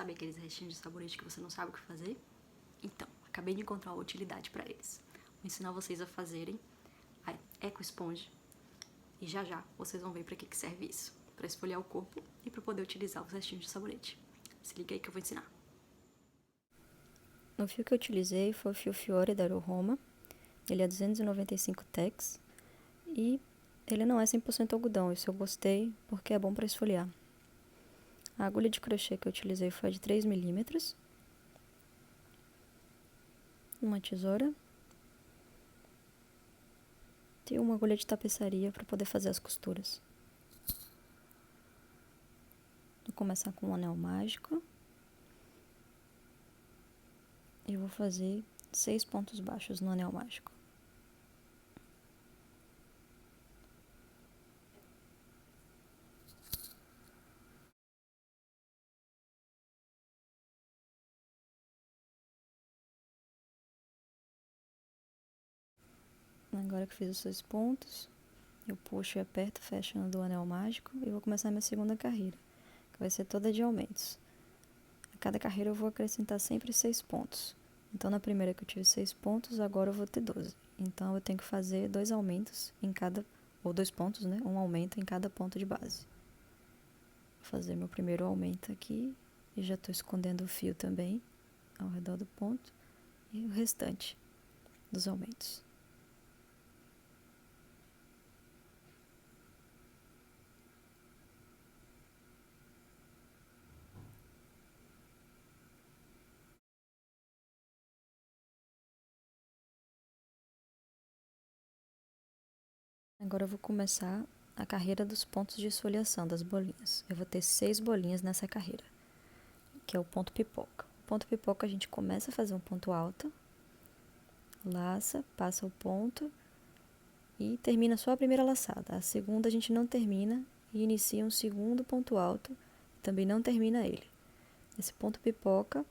Sabe aqueles restinhos de sabonete que você não sabe o que fazer? Então, acabei de encontrar uma utilidade para eles. Vou ensinar vocês a fazerem a Eco Esponge e já já vocês vão ver para que serve isso. Para esfoliar o corpo e para poder utilizar os restinhos de sabonete. Se liga aí que eu vou ensinar. O fio que eu utilizei foi o fio Fiore da Arohoma. Ele é 295 tex e ele não é 100% algodão. Isso eu gostei porque é bom para esfoliar. A agulha de crochê que eu utilizei foi de 3 milímetros. Uma tesoura. E uma agulha de tapeçaria para poder fazer as costuras. Vou começar com um anel mágico. E vou fazer 6 pontos baixos no anel mágico. Agora que fiz os 6 pontos, eu puxo e aperto, fechando do anel mágico e vou começar a minha segunda carreira, que vai ser toda de aumentos. A cada carreira eu vou acrescentar sempre 6 pontos. Então, na primeira que eu tive 6 pontos, agora eu vou ter 12. Então, eu tenho que fazer 2 aumentos em cada, ou 2 pontos, né? Um aumento em cada ponto de base. Vou fazer meu primeiro aumento aqui, e já estou escondendo o fio também, ao redor do ponto, e o restante dos aumentos. Agora eu vou começar a carreira dos pontos de esfoliação das bolinhas. Eu vou ter 6 bolinhas nessa carreira, que é o ponto pipoca. O ponto pipoca a gente começa a fazer um ponto alto, laça, passa o ponto e termina só a primeira laçada. A segunda a gente não termina e inicia um segundo ponto alto, também não termina ele. Esse ponto pipoca,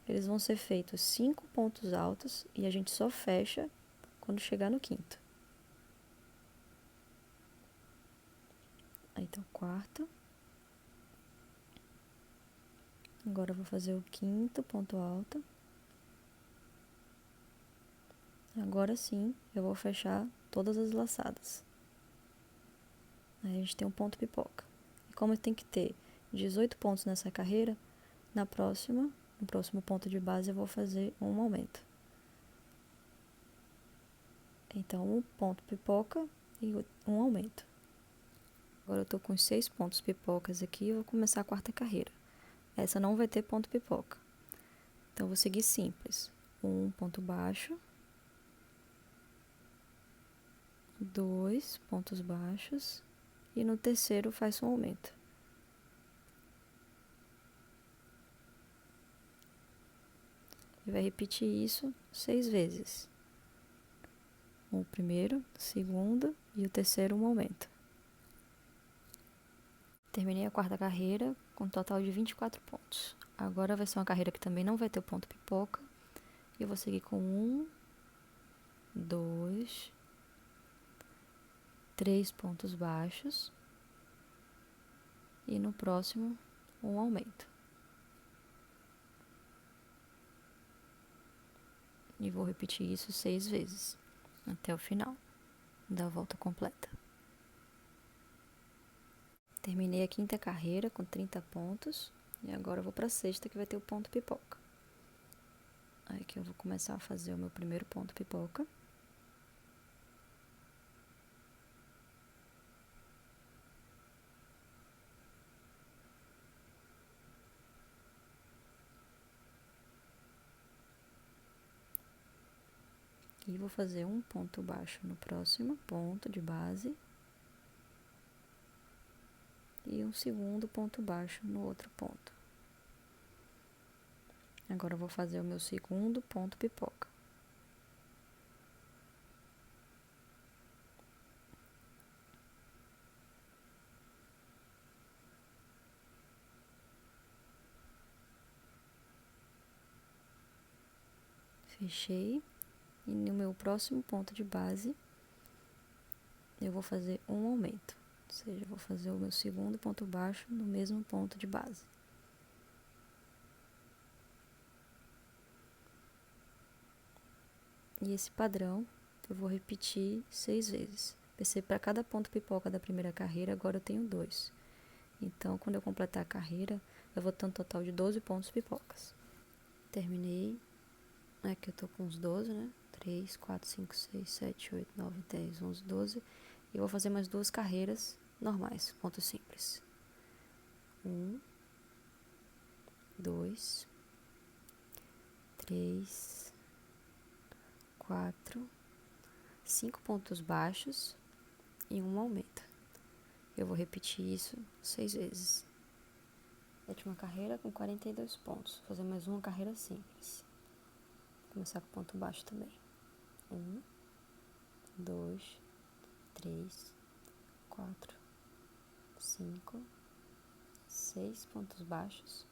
eles vão ser feitos 5 pontos altos e a gente só fecha quando chegar no quinto. Aí tá o quarto. Agora eu vou fazer o quinto ponto alto. Agora sim, eu vou fechar todas as laçadas. Aí a gente tem um ponto pipoca. E como tem que ter 18 pontos nessa carreira, no próximo ponto de base eu vou fazer um aumento. Então, um ponto pipoca e um aumento. Agora eu tô com os 6 pontos pipocas aqui e vou começar a quarta carreira. Essa não vai ter ponto pipoca. Então, eu vou seguir simples. Um ponto baixo. 2 pontos baixos. E no terceiro faz um aumento. E vai repetir isso 6 vezes. O primeiro, o segundo e o terceiro um aumento. Terminei a quarta carreira com um total de 24 pontos. Agora vai ser uma carreira que também não vai ter o ponto pipoca. E eu vou seguir com 1, 2, 3 pontos baixos. E no próximo, um aumento. E vou repetir isso 6 vezes, até o final da volta completa. Terminei a quinta carreira com 30 pontos. E agora eu vou para a sexta, que vai ter o ponto pipoca. Aí que eu vou começar a fazer o meu primeiro ponto pipoca. E vou fazer um ponto baixo no próximo ponto de base. E um segundo ponto baixo no outro ponto. Agora eu vou fazer o meu segundo ponto pipoca. Fechei. E no meu próximo ponto de base, eu vou fazer um aumento. Ou seja, eu vou fazer o meu segundo ponto baixo no mesmo ponto de base. E esse padrão eu vou repetir 6 vezes. Percebe, para cada ponto pipoca da primeira carreira, agora eu tenho 2. Então, quando eu completar a carreira, eu vou ter um total de 12 pontos pipocas. Terminei. Aqui eu tô com uns 12, né? 3, 4, 5, 6, 7, 8, 9, 10, 11, 12. E eu vou fazer mais 2 carreiras normais, pontos simples. 1, 2, 3, 4, 5 pontos baixos e 1 aumenta. Eu vou repetir isso 6 vezes. Sétima carreira com 42 pontos. Vou fazer mais uma carreira simples. Vou começar com ponto baixo também. 1, 2, 3, 4, 5, 6 pontos baixos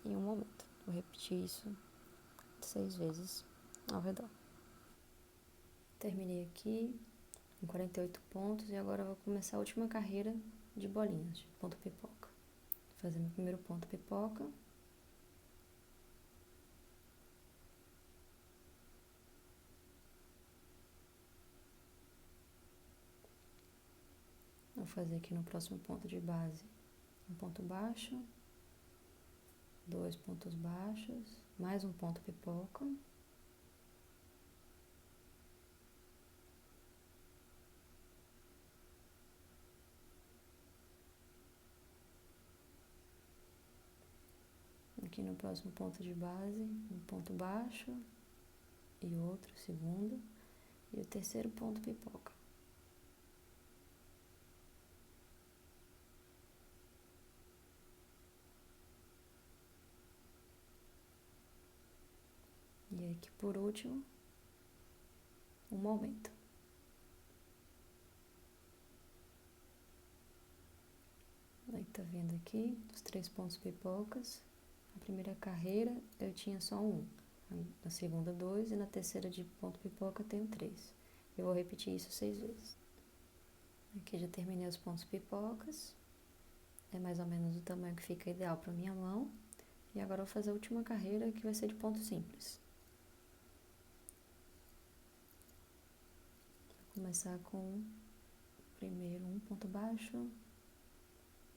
e 1 aumento. Vou repetir isso 6 vezes ao redor. Terminei aqui com 48 pontos e agora eu vou começar a última carreira de bolinhas, de ponto pipoca. Vou fazer meu primeiro ponto pipoca. Vou fazer aqui no próximo ponto de base um ponto baixo, 2 pontos baixos, mais um ponto pipoca. Aqui no próximo ponto de base, um ponto baixo e outro, segundo, e o terceiro ponto pipoca. E aqui por último, um aumento. Aí tá vendo aqui os 3 pontos pipocas. Na primeira carreira eu tinha só 1, na segunda 2 e na terceira de ponto pipoca eu tenho 3. Eu vou repetir isso 6 vezes. Aqui já terminei os pontos pipocas. É mais ou menos o tamanho que fica ideal para minha mão. E agora eu vou fazer a última carreira, que vai ser de ponto simples. Vou começar com primeiro um ponto baixo,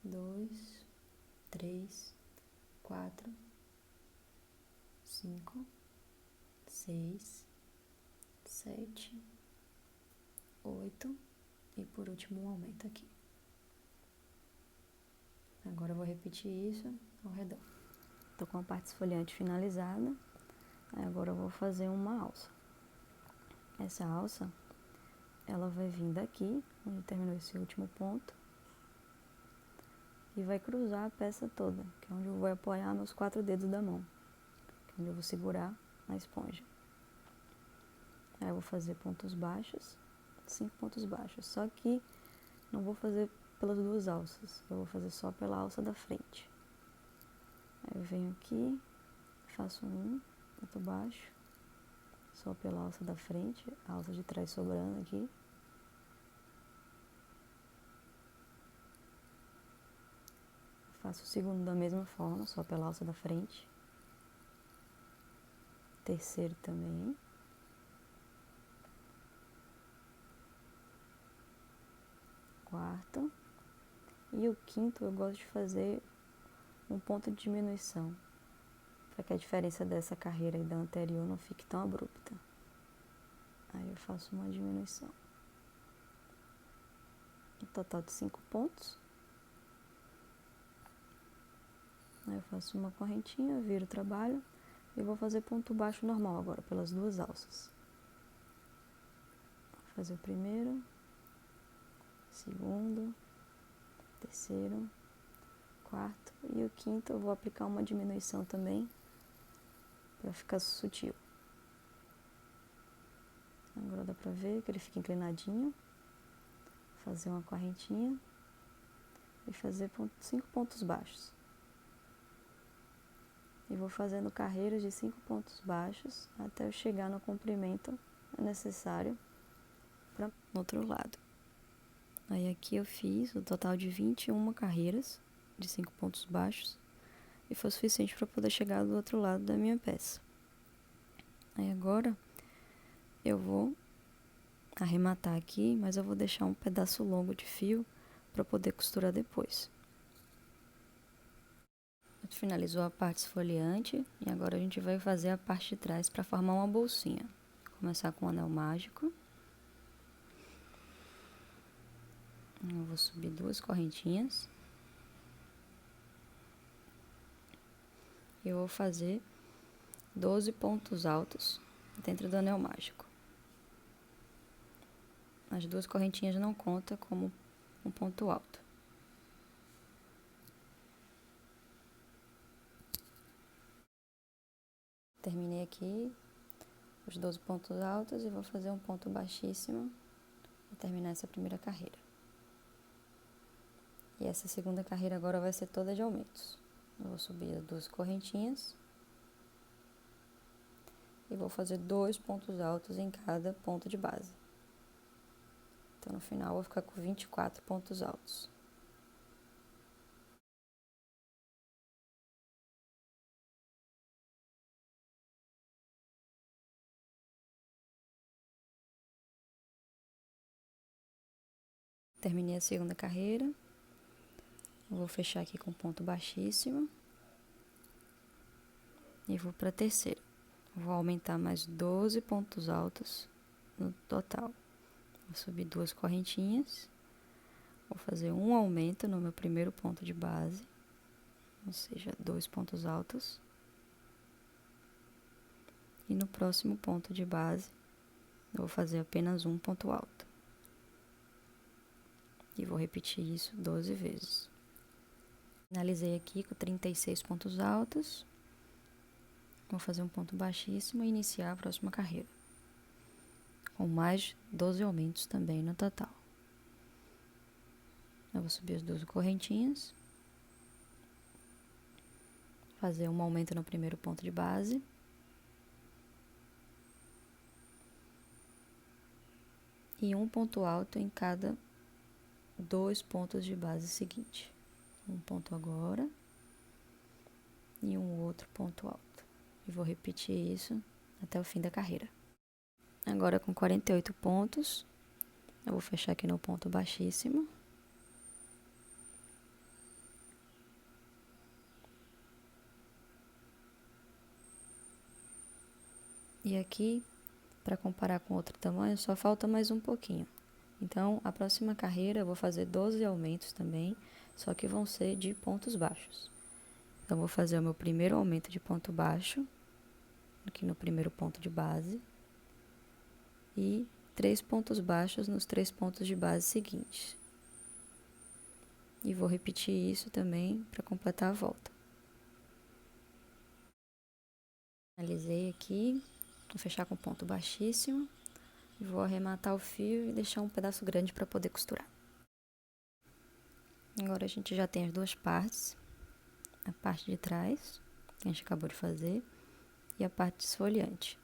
2, 3, 4, 5, 6, 7, 8 e por último um aumento aqui. Agora eu vou repetir isso ao redor. Tô com a parte esfoliante finalizada. Agora eu vou fazer uma alça. Essa alça, ela vai vir daqui, onde terminou esse último ponto, e vai cruzar a peça toda, que é onde eu vou apoiar meus 4 dedos da mão, que é onde eu vou segurar a esponja. Aí eu vou fazer pontos baixos, 5 pontos baixos, só que não vou fazer pelas 2 alças, eu vou fazer só pela alça da frente. Aí eu venho aqui, faço um ponto baixo, só pela alça da frente, a alça de trás sobrando aqui. Faço o segundo da mesma forma, só pela alça da frente. Terceiro também. Quarto. E o quinto eu gosto de fazer um ponto de diminuição, para que a diferença dessa carreira e da anterior não fique tão abrupta. Aí eu faço uma diminuição. Um total de 5 pontos. Aí eu faço uma correntinha, viro o trabalho e vou fazer ponto baixo normal agora, pelas 2 alças. Vou fazer o primeiro, segundo, terceiro, quarto e o quinto eu vou aplicar uma diminuição também, para ficar sutil. Agora dá pra ver que ele fica inclinadinho. Fazer uma correntinha e fazer 5 pontos baixos. E vou fazendo carreiras de 5 pontos baixos até eu chegar no comprimento necessário para o outro lado. Aí aqui eu fiz o total de 21 carreiras de 5 pontos baixos e foi suficiente para poder chegar do outro lado da minha peça. Aí agora eu vou arrematar aqui, mas eu vou deixar um pedaço longo de fio para poder costurar depois. Finalizou a parte esfoliante e agora a gente vai fazer a parte de trás para formar uma bolsinha. Vou começar com o anel mágico. Eu vou subir 2 correntinhas. Eu vou fazer 12 pontos altos dentro do anel mágico. As 2 correntinhas não contam como um ponto alto. Terminei aqui os 12 pontos altos e vou fazer um ponto baixíssimo para terminar essa primeira carreira. E essa segunda carreira agora vai ser toda de aumentos. Eu vou subir as 2 correntinhas e vou fazer 2 pontos altos em cada ponto de base. Então, no final, eu vou ficar com 24 pontos altos. Terminei a segunda carreira. Eu vou fechar aqui com ponto baixíssimo. E vou para a terceira. Vou aumentar mais 12 pontos altos no total. Vou subir 2 correntinhas. Vou fazer um aumento no meu primeiro ponto de base, ou seja, 2 pontos altos. E no próximo ponto de base, eu vou fazer apenas um ponto alto. E vou repetir isso 12 vezes. Finalizei aqui com 36 pontos altos. Vou fazer um ponto baixíssimo e iniciar a próxima carreira, com mais 12 aumentos também no total. Eu vou subir as 12 correntinhas, fazer um aumento no primeiro ponto de base, e um ponto alto em cada 2 pontos de base seguinte. Um ponto agora e um outro ponto alto. E vou repetir isso até o fim da carreira. Agora com 48 pontos, eu vou fechar aqui no ponto baixíssimo. E aqui, para comparar com outro tamanho, só falta mais um pouquinho. Então, a próxima carreira eu vou fazer 12 aumentos também, só que vão ser de pontos baixos. Então, vou fazer o meu primeiro aumento de ponto baixo, aqui no primeiro ponto de base, e 3 pontos baixos nos 3 pontos de base seguintes. E vou repetir isso também para completar a volta. Finalizei aqui, vou fechar com ponto baixíssimo, e vou arrematar o fio e deixar um pedaço grande para poder costurar. Agora a gente já tem as 2 partes, a parte de trás, que a gente acabou de fazer, e a parte esfoliante.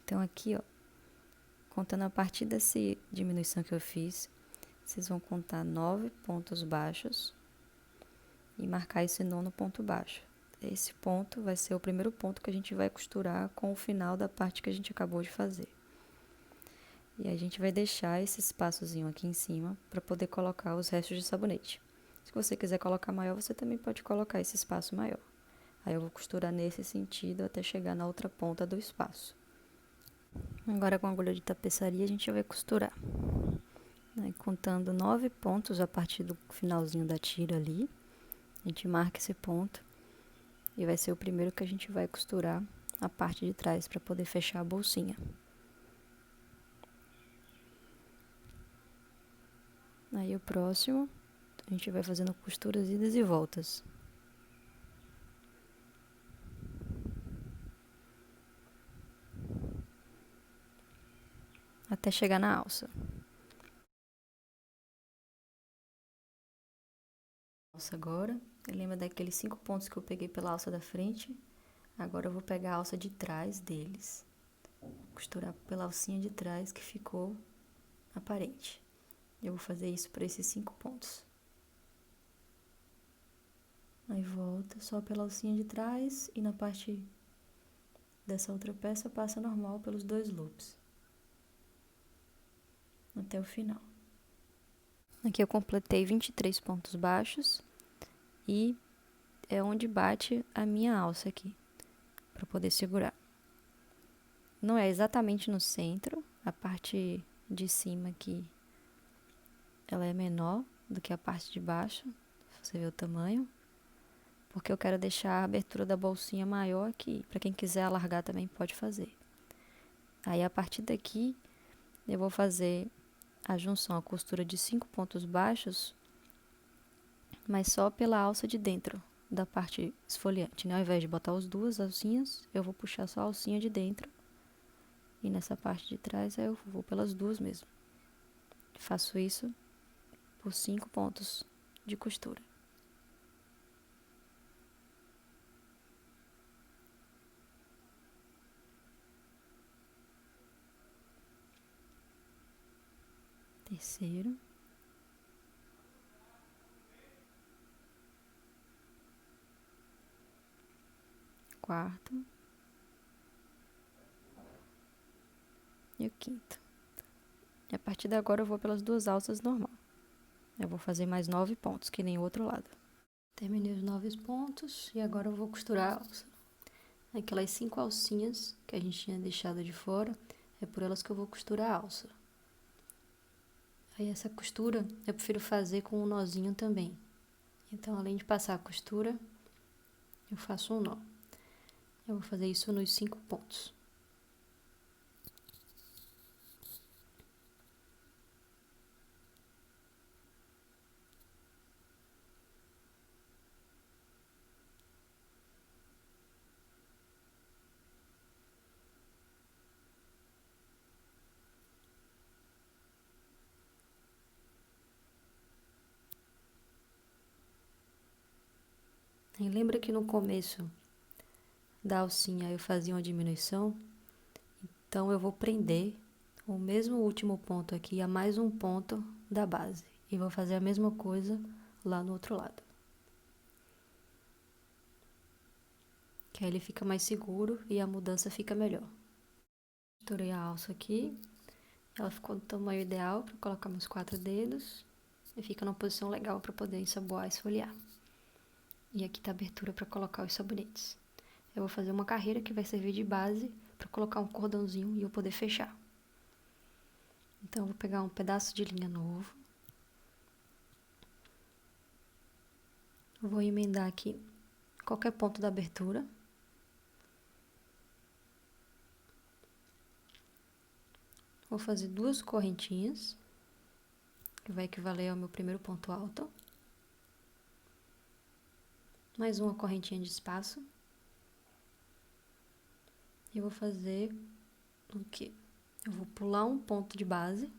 Então aqui, ó, contando a partir dessa diminuição que eu fiz, vocês vão contar 9 pontos baixos e marcar esse 9º ponto baixo. Esse ponto vai ser o primeiro ponto que a gente vai costurar com o final da parte que a gente acabou de fazer. E a gente vai deixar esse espaçozinho aqui em cima para poder colocar os restos de sabonete. Se você quiser colocar maior, você também pode colocar esse espaço maior. Aí eu vou costurar nesse sentido até chegar na outra ponta do espaço. Agora com a agulha de tapeçaria a gente vai costurar, né, contando 9 pontos a partir do finalzinho da tira ali. A gente marca esse ponto e vai ser o primeiro que a gente vai costurar a parte de trás para poder fechar a bolsinha. Aí o próximo, a gente vai fazendo costuras idas e voltas. Até chegar na alça. Alça agora, lembra daqueles 5 pontos que eu peguei pela alça da frente? Agora eu vou pegar a alça de trás deles. Costurar pela alcinha de trás que ficou aparente. Eu vou fazer isso para esses 5 pontos. Aí volta só pela alcinha de trás e na parte dessa outra peça passa normal pelos 2 loops. até o final. Aqui eu completei 23 pontos baixos e é onde bate a minha alça aqui, para poder segurar. Não é exatamente no centro, a parte de cima aqui, ela é menor do que a parte de baixo, você vê o tamanho, porque eu quero deixar a abertura da bolsinha maior aqui, para quem quiser alargar também pode fazer. Aí a partir daqui, eu vou fazer a junção, a costura de 5 pontos baixos, mas só pela alça de dentro da parte esfoliante, né? Ao invés de botar as duas alcinhas, eu vou puxar só a alcinha de dentro. E nessa parte de trás, aí eu vou pelas duas mesmo. Faço isso por 5 pontos de costura. Terceiro. Quarto. E o quinto. E a partir de agora eu vou pelas duas alças normal. Eu vou fazer mais 9 pontos, que nem o outro lado. Terminei os 9 pontos e agora eu vou costurar a alça. Aquelas 5 alcinhas que a gente tinha deixado de fora, é por elas que eu vou costurar a alça. Aí essa costura eu prefiro fazer com um nozinho também. Então, além de passar a costura, eu faço um nó. Eu vou fazer isso nos 5 pontos. E lembra que no começo da alcinha eu fazia uma diminuição? Então, eu vou prender o mesmo último ponto aqui a mais um ponto da base. E vou fazer a mesma coisa lá no outro lado. Que aí ele fica mais seguro e a mudança fica melhor. Costurei a alça aqui. Ela ficou do tamanho ideal para colocar meus 4 dedos. E fica numa posição legal para poder ensaboar e esfoliar. E aqui tá a abertura para colocar os sabonetes. Eu vou fazer uma carreira que vai servir de base para colocar um cordãozinho e eu poder fechar. Então, eu vou pegar um pedaço de linha novo. Vou emendar aqui qualquer ponto da abertura. Vou fazer 2 correntinhas, que vai equivaler ao meu primeiro ponto alto. Mais uma correntinha de espaço. E vou fazer o quê? Eu vou pular um ponto de base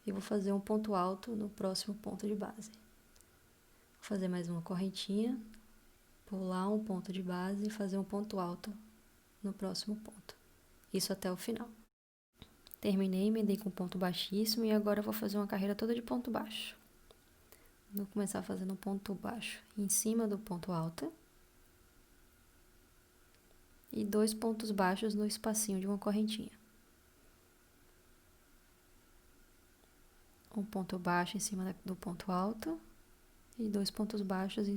e vou fazer um ponto alto no próximo ponto de base. Vou fazer mais uma correntinha, pular um ponto de base e fazer um ponto alto no próximo ponto. Isso até o final. Terminei, emendei com ponto baixíssimo e agora eu vou fazer uma carreira toda de ponto baixo. Vou começar fazendo um ponto baixo em cima do ponto alto. E 2 pontos baixos no espacinho de uma correntinha. Um ponto baixo em cima do ponto alto e 2 pontos baixos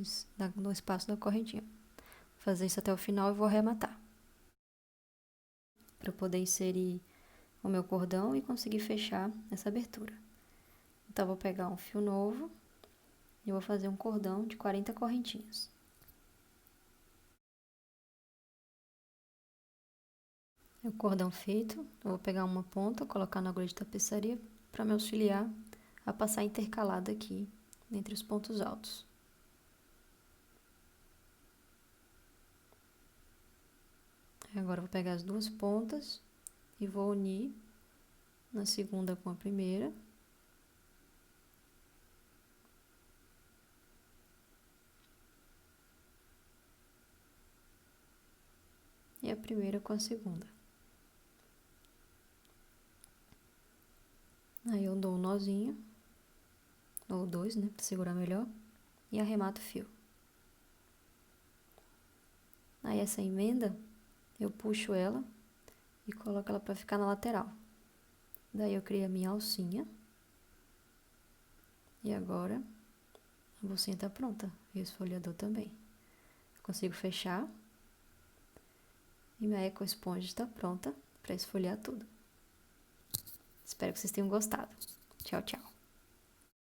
no espaço da correntinha. Vou fazer isso até o final e vou arrematar. Para eu poder inserir o meu cordão e conseguir fechar essa abertura. Então, vou pegar um fio novo e vou fazer um cordão de 40 correntinhas. O cordão feito, eu vou pegar uma ponta, colocar na agulha de tapeçaria para me auxiliar a passar intercalada aqui entre os pontos altos. Agora eu vou pegar as 2 pontas e vou unir na segunda com a primeira. E a primeira com a segunda. Aí eu dou um nozinho, ou 2, né, para segurar melhor, e arremato o fio. Aí essa emenda, eu puxo ela e coloco ela para ficar na lateral. Daí eu criei a minha alcinha. E agora a bolsinha tá pronta. E o esfoliador também. Eu consigo fechar. E minha eco esponja está pronta para esfoliar tudo. Espero que vocês tenham gostado. Tchau, tchau.